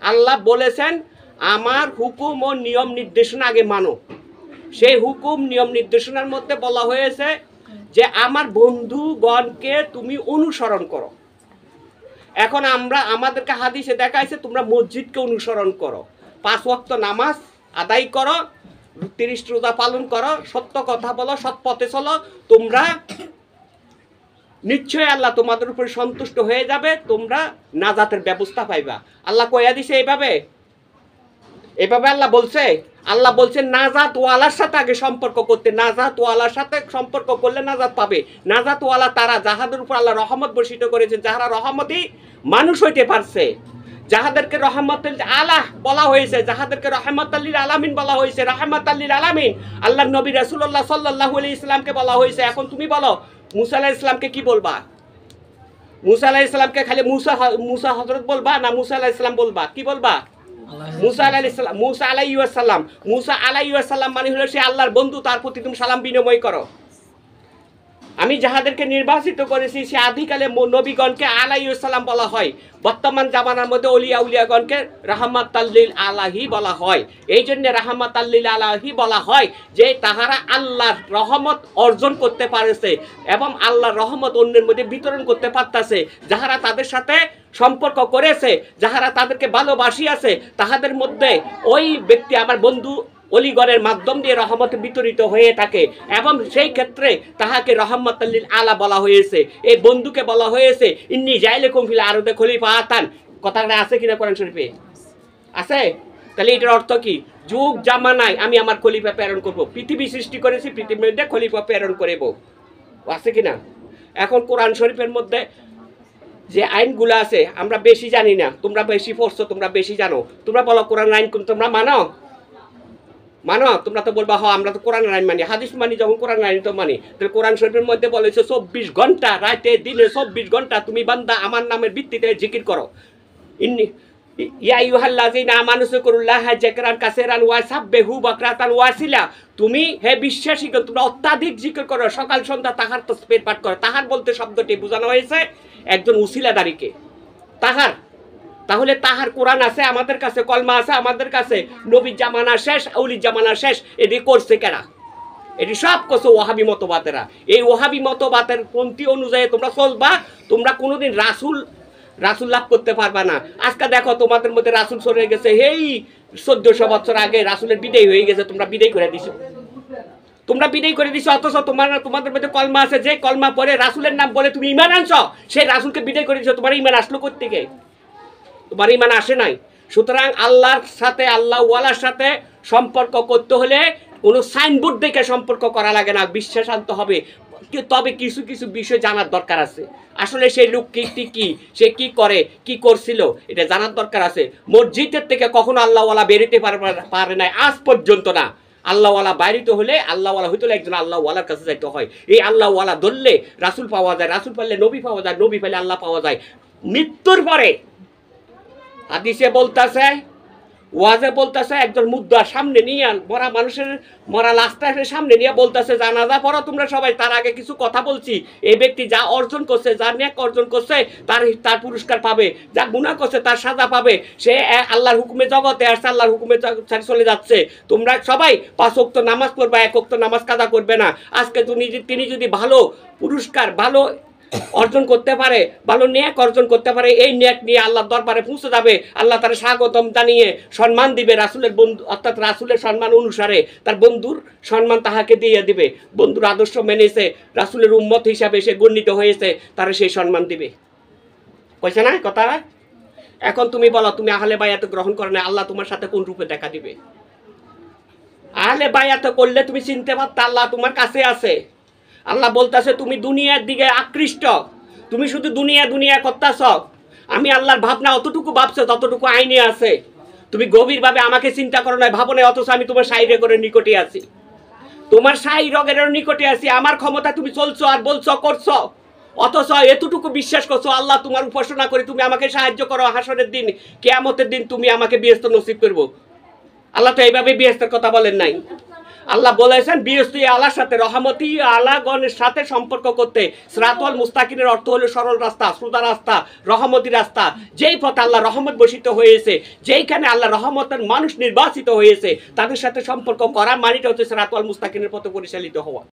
আল্লাহ বলেছেন আমার হুকুম ও নিয়ম নির্দেশনা আগে মানো। সেই হুকুম নিয়ম নির্দেশনার মধ্যে বলা হয়েছে যে আমার বন্ধুগণকে তুমি অনুসরণ করো। এখন আমাদেরকে হাদিসে দেখাইছে তোমরা মসজিদকে অনুসরণ করো, 5 ওয়াক্ত নামাজ আদায় করো, 30 রোজা পালন করো, সত্য কথা বলো, সৎ পথে চলো, তোমরা নিশ্চয়ই আল্লাহ তোমাদের উপরে সন্তুষ্ট হয়ে যাবে, তোমরা নাজাতের ব্যবস্থা পাইবা। আল্লাহ কইয়া দিছে এইভাবে আল্লাহ বলছে। আল্লাহ বলছে নাজাত ওয়ালার সাথে আগে সম্পর্ক করতে, নাজাত ওয়ালার সাথে সম্পর্ক করলে নাজাত পাবে। নাজাত ওয়ালা তারা যাহাদের উপর আল্লাহ রহমত বর্ষিত করেছেন, যাহারা রহমতই মানুষ হইতে পারছে, যাহাদেরকে রহমতুল আলাহ বলা হয়েছে, যাহাদেরকে রহমতুল্লিল আলামিন বলা হয়েছে, রহমতুল্লিল আলামিন আল্লাহ নবী রাসূলুল্লাহ সাল্লাল্লাহু আলাইহি ইসলামকে বলা হয়েছে। এখন তুমি বলো মুসা আলাইহিস সালামকে কি বলবা? মুসা আলাইহিস সালামকে খালি মুসা হযরত বলবা না মুসা আলাইহিস সালাম বলবা? কি বলবা? মুসা আলাইহিস সালাম। মুসা আলাইহিস সালাম মানে হলো সে আল্লাহর বন্ধু, তার প্রতি তুমি সালাম বিনিময় করো। আমি যাহাদেরকে নির্বাচিত করেছি সে আদিকালে নবীগণকে আলাইহিস সালাম বলা হয়, বর্তমান জামানার মধ্যে অলিয়া উলিয়াগণকে রাহমাতাল্লিল আলাহি বলা হয়। এই জন্য রাহমাতাল্লিল আলাহি বলা হয় যে তাহারা আল্লাহর রহমত অর্জন করতে পারেছে এবং আল্লাহর রহমত অন্যের মধ্যে বিতরণ করতে পারতেছে। যাহারা তাদের সাথে সম্পর্ক করেছে, যাহারা তাদেরকে ভালোবাসিয়াছে, তাহাদের মধ্যে ওই ব্যক্তি আমার বন্ধু অলিগণের মাধ্যম দিয়ে রহমত বিতরিত হয়ে থাকে এবং সেই ক্ষেত্রে তাহাকে রহমতুল্লিল আলা বলা হয়েছে। এই বন্ধুকে বলা হয়েছে ইন্নী জাইলাকুম ফিল আরদি খলিফাতান। কথাটা আছে কিনা কোরআন শরীফে? আছে। তাহলে এটার অর্থ কি? যুগ জামানায় আমি আমার খলিফা প্রেরণ করব, পৃথিবী সৃষ্টি করেছি, পৃথিবীর মধ্যে খলিফা প্রেরণ করব, আছে কিনা? এখন কোরআন শরীফের মধ্যে যে আইনগুলো আছে আমরা বেশি জানি না, তোমরা বেশি পড়ছো, তোমরা বেশি জানো। তোমরা বলো কোরআন আইন তোমরা মানো? তোমরা তো বলবা হ্যাঁ আমরা তো কোরআন আইন মানি, হাদিস মানি, যখন কোরআন আইন তো মানি। তাহলে কোরআন শরীফের মধ্যে বলেছে 24 ঘন্টা রাতে দিনে 24 ঘন্টা তুমি বান্দা আমার নামের ভিত্তিতে জিকির করো। ইন্নী ইয়া আইয়ুহাল্লাযিনা আমানু যিকুরুল্লাহা যিকরান কাসীরান ওয়া সাব্বিহু বুকরাতান ওয়া আসিলা। তুমি হে বিশ্বাসীগণ তোমরা অত্যাধিক জিকির করো, সকাল সন্ধ্যা তাহার তাসবিহ পাঠ করো। তাহার বলতে শব্দটি বোঝানো হয়েছে একজন উসিলাদারিকে। তাহার, তাহলে তাহার কোরআন আছে আমাদের কাছে, কলমা আছে আমাদের কাছে, নবীর জামানা শেষ, আউলির জামানা শেষ। এটি করছে কেনা? এটি সব করছে ওয়াহাবি মতবাদেরা। এই ওয়াহাবি মতবাদের পন্থী অনুযায়ী তোমরা চলবা, তোমরা কোনোদিন রাসূল লাভ করতে পারবা না। আজকে দেখো তোমাদের মধ্যে রাসূল চলে গেছে, এই 1400 বছর আগে রাসূলের বিদায় হয়ে গেছে, তোমরা বিদায় করে দিছো। অথচ তোমাদের মধ্যে কলমা আছে, যে কলমা পড়ে রাসূলের নাম বলে তুমি ঈমান আনছো, সেই রাসূলকে বিদায় করে দিছো। তোমার ঈমান আসলো কোথা থেকে? তোমার ঈমান আসে নাই। সুতরাং আল্লাহর সাথে, আল্লাহ ওয়ালার সাথে সম্পর্ক করতে হলে কোনো সাইনবোর্ড দেখে সম্পর্ক করা লাগে না, বিশ্বাস আনতে হবে। তবে কিছু কিছু বিষয় জানার দরকার আছে। আসলে সেই লোক কি সে কি করে, কি করছিল, এটা জানার দরকার আছে। মসজিদের থেকে কখনো আল্লাহওয়ালা বেরোতে পারে নাই আজ পর্যন্ত না। আল্লাহওয়ালা বাইরিতে হলে, আল্লাহওয়ালা হইতে হলে একজন আল্লাহওয়ালার কাছে যাইতে হয়। এই আল্লাহওয়ালা ধরলে রাসূল পাওয়া যায়, রাসূল পাইলে নবী পাওয়া যায়, নবী পাইলে আল্লাহ পাওয়া যায়। মৃত্যুর পরে হাদিসে বলতেছে, ওয়াজে বলতেছে, একজন মুদ্রা সামনে নিয়ে মরা মানুষের মরা লাশটা সামনে নিয়ে বলতেছে জানাজা পড়ো তোমরা সবাই। তার আগে কিছু কথা বলছি, এই ব্যক্তি যা অর্জন করছে, যা নেক অর্জন করছে তার পুরস্কার পাবে, যা গুনাহ করছে তার সাজা পাবে। সে আল্লাহর হুকুমে জগতে আসছে, আল্লাহর হুকুমে চলে যাচ্ছে। তোমরা সবাই 5 ওয়াক্ত নামাজ পড়বা, 1 ওয়াক্ত নামাজ কাজা করবে না। আজকে তিনি যদি ভালো পুরস্কার, ভালো অর্জন করতে পারে, ভালো নেক অর্জন করতে পারে, এই নেক নিয়ে আল্লাহর দরবারে পৌঁছে যাবে। আল্লাহ তার স্বাগতম জানিয়ে সম্মান দিবে, রাসূলের বন্ধু অর্থাৎ রাসূলের সম্মান অনুসারে তার বন্ধুর সম্মান তাহাকে দিয়ে দিবে। বন্ধুর আদর্শ মেনেছে, রাসূলের উম্মত হিসাবে সে গণ্যিত হয়েছে, তারা সেই সম্মান দিবে। কইছে না কথা? এখন তুমি বলো, তুমি আহলে বায়াত গ্রহণ করো না, আল্লাহ তোমার সাথে কোন রূপে দেখা দিবে? আহলে বায়াত করলে তুমি চিনতে পারতা আল্লাহ তোমার কাছে আছে। আল্লাহ বলতেছে তুমি দুনিয়ার দিকে আকৃষ্ট, তুমি শুধু দুনিয়া করতেছ। আমি আল্লাহর ভাবনা অতটুকু ভাবছো যতটুকু আইনে আছে। তুমি গভীরভাবে আমাকে চিন্তা করো না, ভাবো না, অথচ আমি তোমার সাই রগের নিকটে আছি, তোমার সাই রগের নিকটে আছি। আমার ক্ষমতা তুমি চলছো আর বলছো করছো, অথচ এতটুকু বিশ্বাস করছো আল্লাহ তোমার উপাসনা করে তুমি আমাকে সাহায্য করো, হাসরের দিন, কিয়ামতের দিন তুমি আমাকে বেহেশত নসিব করবো। আল্লাহ তো এইভাবে বেহেশতের কথা বলেন নাই। আল্লাহ বলেছেন বিরস্তি আল্লাহর সাথে রহমতি আলাগণের সাথে সম্পর্ক করতে। সিরাতুল মুস্তাকিমের অর্থ হলো সরল রাস্তা, সোজা রাস্তা, রহমতি রাস্তা। যেই পথে আল্লাহ রহমত বর্ষিত হয়েছে, যেইখানে আল্লাহ রহমতের মানুষ নির্বাচিত হয়েছে, তাদের সাথে সম্পর্ক করা মানেটা হচ্ছে সিরাতুল মুস্তাকিমের পথে পরিচালিত হওয়া।